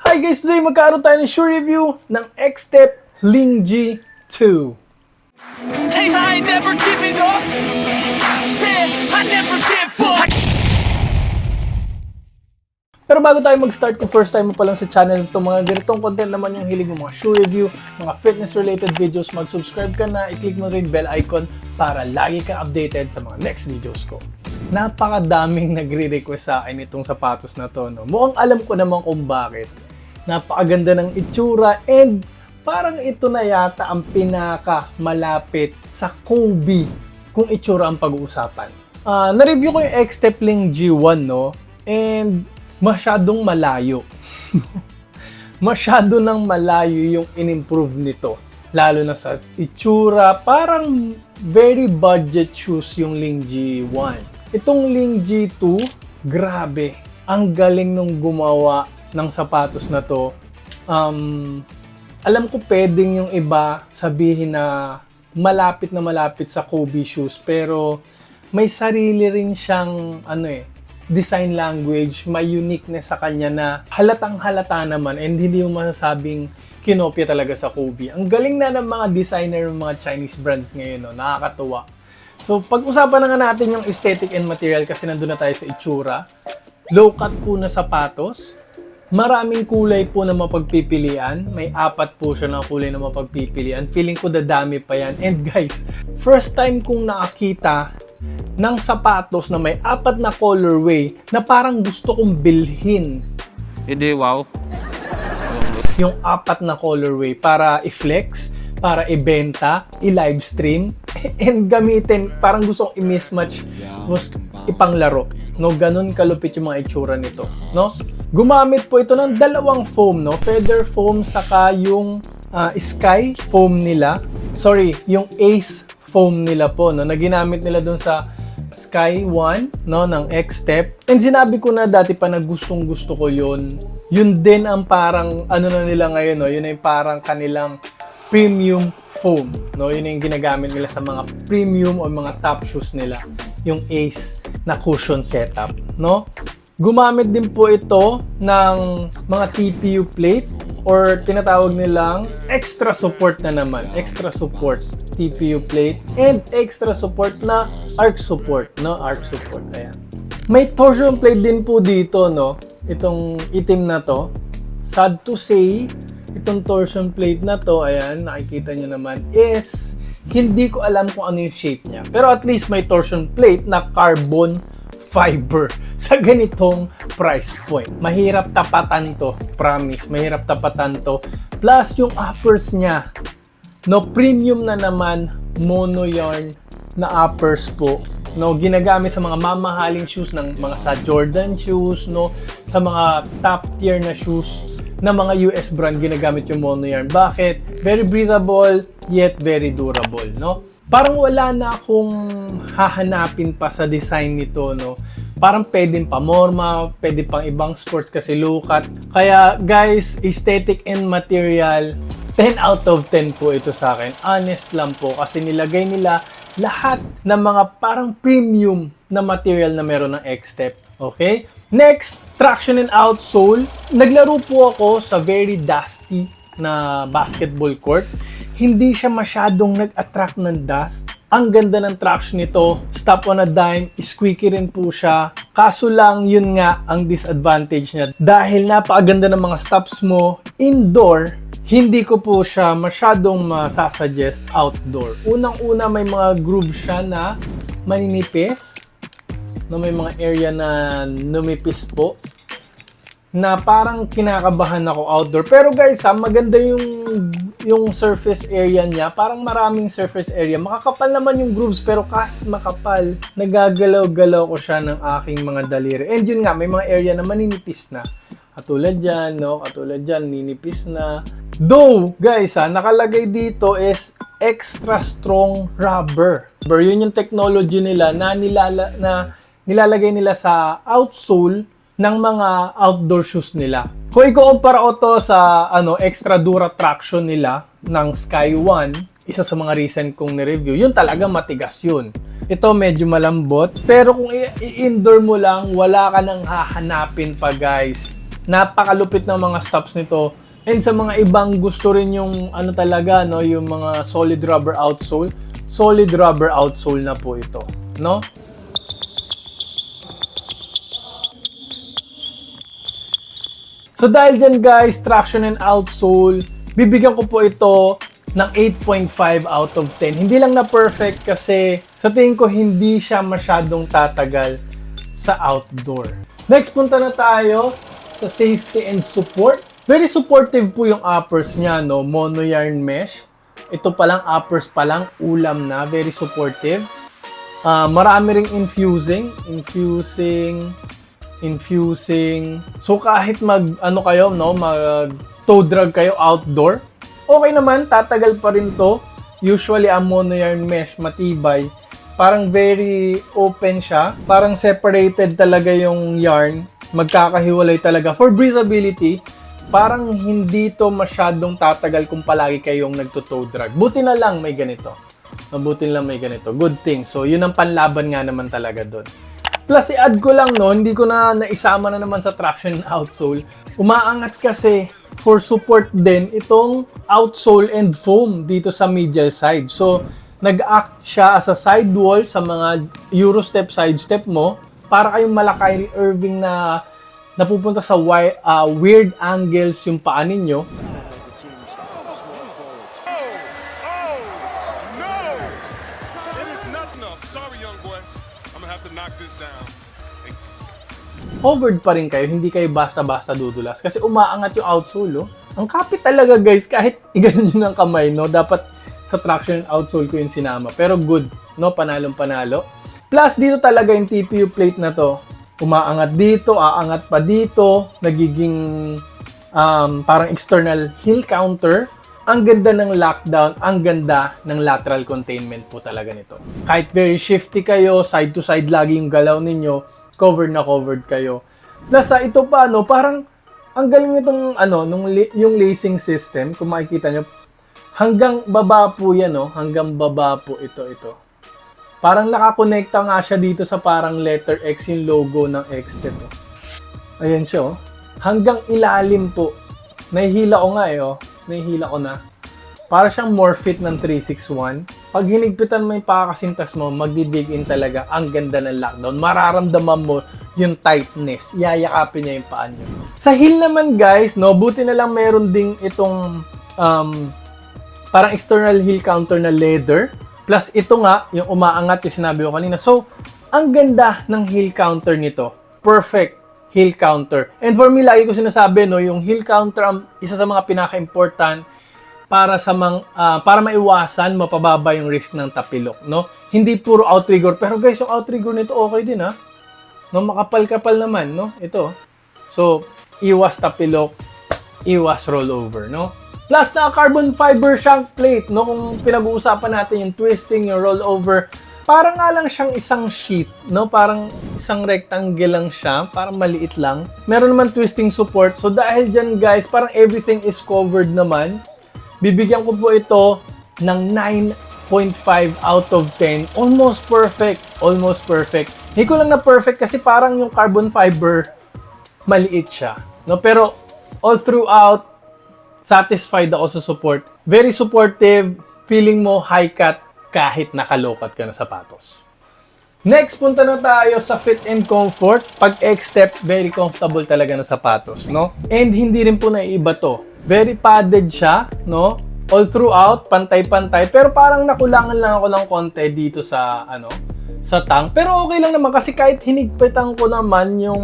Hi guys! Today magkaroon tayo ng shoe review ng X-Step Ling-G 2. Hey, I ain't never giving up. Said I never give up. Pero bago tayo mag-start, kung first time mo pa lang sa channel ito, mga ganitong content naman yung hilig mo, mga shoe review, mga fitness-related videos, mag-subscribe ka na, i-click mo rin bell icon para lagi ka updated sa mga next videos ko. Napakadaming nagre-request sa akin itong sapatos na to, no? Mukhang alam ko naman kung bakit. Napakaganda ng itsura and parang ito na yata ang pinaka-malapit sa Kobe kung itsura ang pag-uusapan. Na-review ko yung X-Step Ling-G 1, no? And masyadong malayo. Masyado nang malayo yung in-improve nito. Lalo na sa itsura, parang very budget shoes yung Ling-G 1. Itong Ling-G 2, grabe. Ang galing nung gumawa ng sapatos na to. Alam ko pwedeng yung iba sabihin na malapit sa Kobe shoes, pero may sarili rin siyang design language, may uniqueness sa kanya na halatang halata naman and hindi mo masasabing kinopya talaga sa Kobe. Ang galing na ng mga designer ng mga Chinese brands ngayon, no? Nakakatuwa. So pag-usapan na nga natin yung aesthetic and material kasi nandun na tayo sa itsura. Low cut po na sapatos. Maraming kulay po na mapagpipilian. May 4 po siya ng kulay na mapagpipilian. Feeling ko dadami pa yan. And guys, first time kong nakakita ng sapatos na may 4 na colorway na parang gusto kong bilhin. Hindi, wow. Yung 4 na colorway para i-flex, para ibenta, i-livestream, and gamitin. Parang gusto kong i-mismatch, ipanglaro. No, ganun kalupit yung mga itsura nito, no? Gumamit po ito ng 2 foam, no? Feather foam saka yung sky foam nila. Sorry, yung ace foam nila po, no? Na ginamit nila dun sa Sky 1, no, ng X-Step. And sinabi ko na dati pa na gustong-gusto ko yun. Yun din ang parang na nila ngayon, no? Yun ay parang kanilang premium foam, no? Yun yung ginagamit nila sa mga premium o mga top shoes nila, yung Ace na cushion setup, no? Gumamit din po ito ng mga TPU plate or tinatawag nilang extra support na naman, extra support TPU plate and extra support na arc support, no? Arc support, ayan. May torsion plate din po dito, no? Itong itim na to. Sad to say, itong torsion plate na to, ayan, nakikita nyo naman, is hindi ko alam kung ano yung shape niya. Pero at least may torsion plate na carbon fiber sa ganitong price point. Mahirap tapatan to, promise. Mahirap tapatan to. Plus yung uppers niya, no, premium na naman, mono yarn na uppers po. No, ginagamit sa mga mamahaling shoes ng mga sa Jordan shoes, no, sa mga top tier na shoes na mga US brand, ginagamit yung mono yarn. Bakit? Very breathable yet very durable, no? Parang wala na akong hahanapin pa sa design nito, no? Parang pwedeng pamorma, pwede pang ibang sports kasi low cut. Kaya guys, aesthetic and material, 10 out of 10 po ito sa akin. Honest lang po kasi nilagay nila lahat ng mga parang premium na material na meron ng X-Step. Okay? Next, traction and outsole. Naglaro po ako sa very dusty na basketball court. Hindi siya masyadong nag-attract ng dust. Ang ganda ng traction nito. Stop on a dime. Squeaky rin po siya. Kaso lang, yun nga ang disadvantage niya. Dahil napakaganda ng mga stops mo indoor, hindi ko po siya masyadong masasuggest outdoor. Unang-una, may mga groove siya na maninipis. Na may mga area na numipis po. Na parang kinakabahan ako outdoor. Pero guys, maganda yung surface area niya. Parang maraming surface area. Makakapal naman yung grooves, pero kahit makapal, nagagalaw-galaw ko siya ng aking mga daliri. And yun nga, may mga area na maninipis na. Katulad dyan, no? Katulad dyan, ninipis na. Though, guys, nakalagay dito is extra strong rubber. Yun yung technology nila na nilalagay nila sa outsole ng mga outdoor shoes nila. Kung i-compare ko to sa extra dura traction nila ng Sky 1, isa sa mga recent kong ni-review, yun talaga matigas yun. Ito medyo malambot, pero kung i-indoor mo lang, wala ka nang hahanapin pa guys. Napakalupit ng mga stops nito. And sa mga ibang gusto rin yung ano talaga, no, yung mga solid rubber outsole na po ito, no? So dahil dyan guys, traction and outsole, bibigyan ko po ito ng 8.5 out of 10. Hindi lang na perfect kasi sa tingin ko hindi siya masyadong tatagal sa outdoor. Next, punta na tayo sa safety and support. Very supportive po yung uppers niya, no? Mono yarn mesh. Ito pa lang, uppers pa lang, ulam na. Very supportive. Marami ring infusing. So kahit mag tow drag kayo outdoor, okay naman, tatagal pa rin to. Usually ang mono yarn mesh matibay, parang very open siya, parang separated talaga yung yarn, magkakahiwalay talaga. For breathability, parang hindi to masyadong tatagal kung palagi kayong nagto-tow drag. Buti na lang may ganito. Good thing. So yun ang panlaban nga naman talaga doon. Plus, i-add ko lang, no, hindi ko na naisama na naman sa traction and outsole. Umaangat kasi for support din itong outsole and foam dito sa medial side. So, nag-act siya as a sidewall sa mga Eurostep, sidestep mo para kayong Malakay Irving na napupunta sa weird angles yung paa ninyo. Covered pa rin kayo, hindi kayo basta-basta dudulas kasi umaangat yung outsole, oh. Ang kapit talaga guys, kahit iganon nyo ng kamay, no, dapat sa traction and outsole ko yung sinama. Pero good, no, panalong-panalo. Plus, dito talaga yung TPU plate na to, umaangat dito, aangat pa dito, nagiging parang external heel counter. Ang ganda ng lockdown, ang ganda ng lateral containment po talaga nito. Kahit very shifty kayo, side to side lagi yung galaw ninyo, covered na covered kayo. Plus, ito pa, no, parang ang galing nitong yung lacing system, kung makikita nyo, hanggang baba po yan, no, hanggang baba po ito. Parang nakakonekta nga siya dito sa parang letter X, yung logo ng X-Step. Oh. Ayan siya, oh. Hanggang ilalim po. Nahihila ko nga oh. Nahihila ko na. Para siyang more fit ng 361. Pag hinigpitan mo yung pakakasintas mo, magdi-dig in talaga. Ang ganda ng lockdown. Mararamdaman mo yung tightness. Yayakapin niya yung paa niyo. Sa heel naman guys, no, buti na lang meron ding itong parang external heel counter na leather. Plus ito nga, yung umaangat yung sinabi ko kanina. So, ang ganda ng heel counter nito. Perfect heel counter. And for me, lagi ko sinasabi, no, yung heel counter ang isa sa mga pinaka-important para para maiwasan, mapababa yung risk ng tapilok, no? Hindi puro outrigger, pero guys, yung outrigger nito okay din, ha? No, makapal-kapal naman, no? Ito. So, iwas tapilok, iwas rollover, no? Plus, na carbon fiber shank plate, no? Kung pinag-uusapan natin yung twisting, yung rollover, parang nga lang siyang isang sheet, no? Parang isang rectangle lang siya, parang maliit lang. Meron naman twisting support. So, dahil dyan, guys, parang everything is covered naman. Bibigyan ko po ito ng 9.5 out of 10. Almost perfect. Hindi ko lang na perfect kasi parang yung carbon fiber, maliit siya, no? Pero, all throughout, satisfied ako sa support. Very supportive. Feeling mo high cut kahit nakalokat ka na sapatos. Next, punta na tayo sa fit and comfort. Pag X-Step, very comfortable talaga na sapatos, no? And hindi rin po naiiba to. Very padded siya, no? All throughout, pantay-pantay. Pero parang nakulangan lang ako ng konti dito sa, sa tang. Pero okay lang naman kasi kahit hinigpitan ko naman yung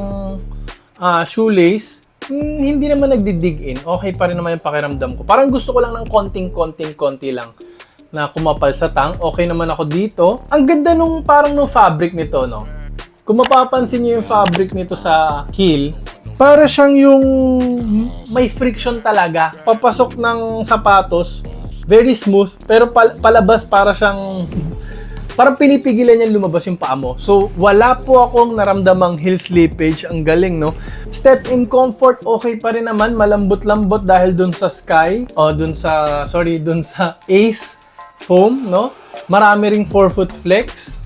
shoelace, hindi naman nagdi-dig in. Okay pa rin naman yung pakiramdam ko. Parang gusto ko lang ng konti lang na kumapal sa tang. Okay naman ako dito. Ang ganda nung parang nung fabric nito, no? Kung mapapansin niyo yung fabric nito sa heel, para siyang yung may friction talaga. Papasok ng sapatos, very smooth, pero palabas para siyang parang pinipigilan niya lumabas yung paa mo. So, wala po akong naramdamang heel slippage. Ang galing, no? Step in comfort, okay pa rin naman. Malambot-lambot dahil dun sa Sky, dun sa Ace foam, no? Marami ring forefoot flex.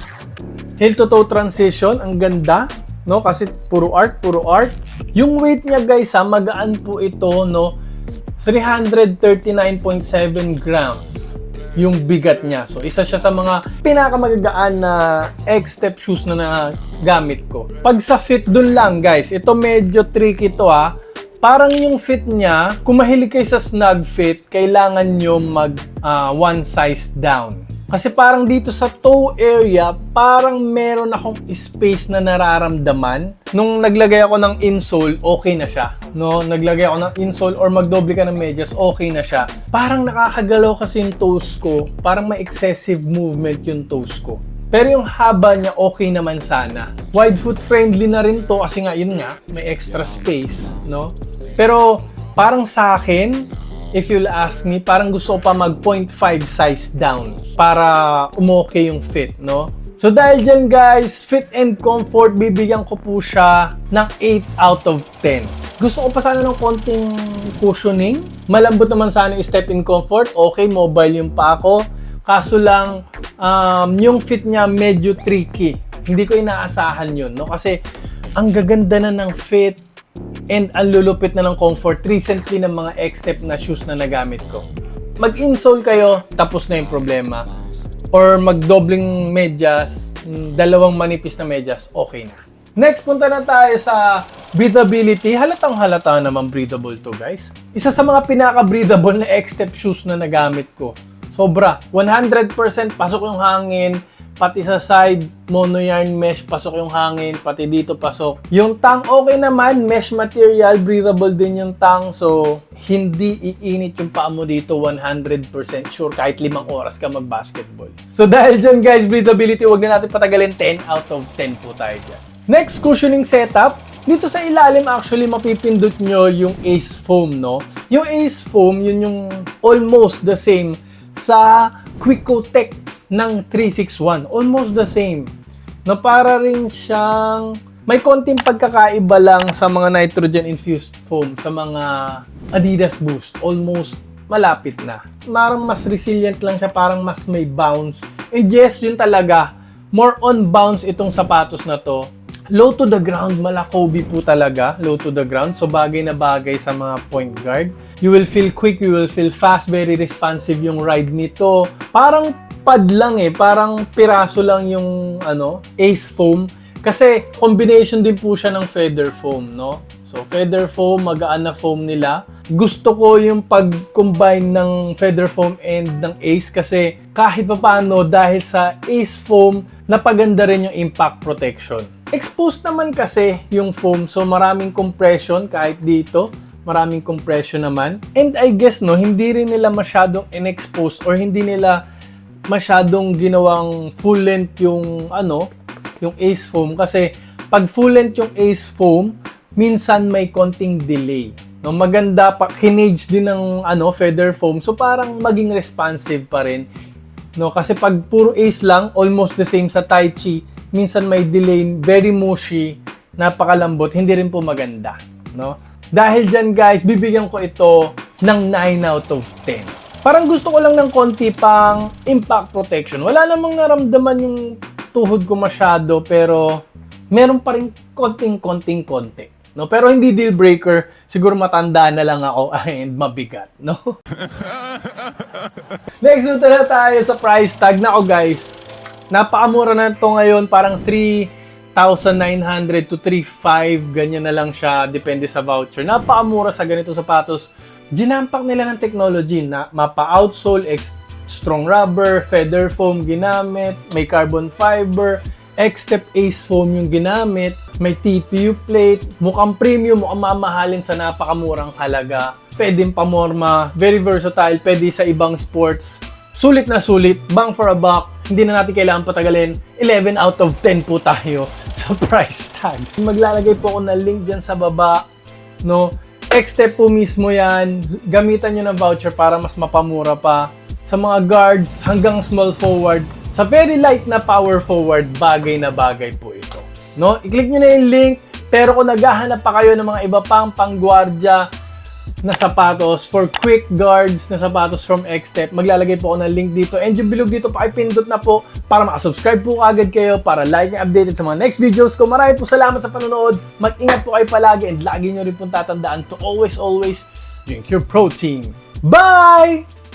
Heel to toe transition, ang ganda. no? Kasi puro art. Yung weight niya guys magaan po ito, no? 339.7 grams yung bigat niya. So, isa siya sa mga pinakamagagaan na X-Step shoes na nagamit ko. Pag sa fit, dun lang guys. Ito medyo tricky to Parang yung fit niya, kung mahilig kayo sa snug fit, kailangan nyo mag one size down. Kasi parang dito sa toe area, parang meron akong space na nararamdaman. Nung naglagay ako ng insole, okay na siya. No, naglagay ako ng insole or magdoble ka ng medyas, okay na siya. Parang nakakagalaw kasi yung toes ko. Parang may excessive movement yung toes ko. Pero yung haba niya, okay naman sana. Wide foot friendly na rin to kasi nga, yun nga, may extra space, no? Pero parang sa akin, if you'll ask me, parang gusto ko pa mag 0.5 size down para umokay yung fit, no? So dahil dyan guys, fit and comfort, bibigyan ko po siya ng 8 out of 10. Gusto ko pa sana ng konting cushioning. Malambot naman sana yung step in comfort. Okay, mobile yung pa ako. Kaso lang, yung fit niya medyo tricky. Hindi ko inaasahan yun, no? Kasi ang gaganda na ng fit and ang lulupit na ng comfort recently ng mga X-Step na shoes na nagamit ko. Mag-insole kayo, tapos na yung problema. Or magdobling medyas, dalawang manipis na medyas, okay na. Next, punta na tayo sa breathability. Halatang halata naman breathable to guys. Isa sa mga pinaka-breathable na X-Step shoes na nagamit ko. Sobra, 100% pasok yung hangin, pati sa side, mono yarn mesh, pasok yung hangin, pati dito pasok. Yung tang, okay naman, mesh material, breathable din yung tang, so hindi iinit yung paa mo dito, 100% sure kahit 5 oras ka mag-basketball. So dahil dyan guys, breathability, wag na natin patagalin, 10 out of 10 po tayo dyan. Next, cushioning setup. Dito sa ilalim, actually, mapipindot nyo yung Ace Foam, no? Yung Ace Foam, yun yung almost the same sa Quicotech ng 361. Almost the same. Na para rin siyang may konting pagkakaiba lang sa mga nitrogen-infused foam sa mga Adidas Boost. Almost malapit na. Parang mas resilient lang siya, parang mas may bounce. And yes, yun talaga. More on bounce itong sapatos na to. Low to the ground, malakobi po talaga. Low to the ground. So bagay na bagay sa mga point guard. You will feel quick, you will feel fast, very responsive yung ride nito. Parang pad lang parang piraso lang yung Ace Foam. Kasi combination din po siya ng feather foam, no? So feather foam, magaan na foam nila. Gusto ko yung pag-combine ng feather foam and ng Ace kasi kahit papaano dahil sa Ace Foam, napaganda rin yung impact protection. Exposed naman kasi yung foam, so maraming compression kahit dito. Maraming compression naman. And I guess, no, hindi rin nila masyadong in-expose or hindi nila masyadong ginawang full length yung yung Ace Foam kasi pag full length yung Ace Foam, minsan may konting delay. No, maganda pa kinage din ng feather foam. So parang maging responsive pa rin. No, kasi pag puro Ace lang, almost the same sa Tai Chi, minsan may delay, very mushy, napakalambot, hindi rin po maganda, no? Dahil dyan guys, bibigyan ko ito ng 9 out of 10. Parang gusto ko lang ng konti pang impact protection. Wala namang naramdaman yung tuhod ko masyado, pero meron pa rin konting-konti. No? Pero hindi deal breaker. Siguro matanda na lang ako and mabigat. No? Next, punta na tayo sa price tag. Nako guys, napakamura na ito ngayon. Parang 3,900 to 3,500. Ganyan na lang siya. Depende sa voucher. Napakamura sa ganito sapatos. Ginampak nila ng technology na mapa-outsole, strong rubber, feather foam ginamit, may carbon fiber, X-Step Ace Foam yung ginamit, may TPU plate, mukhang premium, mukhang mamahalin sa napakamurang halaga. Pwedeng pamorma, very versatile, pwede sa ibang sports. Sulit na sulit, bang for a buck, hindi na natin kailangan patagalin. 11 out of 10 po tayo sa price tag. Maglalagay po ako ng link dyan sa baba, no? X-Step po mismo yan. Gamitan nyo ng voucher para mas mapamura pa. Sa mga guards hanggang small forward. Sa very light na power forward, bagay na bagay po ito. No? I-click nyo na yung link. Pero kung naghahanap pa kayo ng mga iba pang panggwardya, na sapatos, for quick guards na sapatos from Xstep. Maglalagay po ako ng link dito. And yung bilog dito, pakipindot na po para makasubscribe po agad kayo para like and updated sa mga next videos ko. Maraming po salamat sa panonood. Mag-ingat po kayo palagi and lagi nyo rin pong tatandaan to always drink your protein. Bye!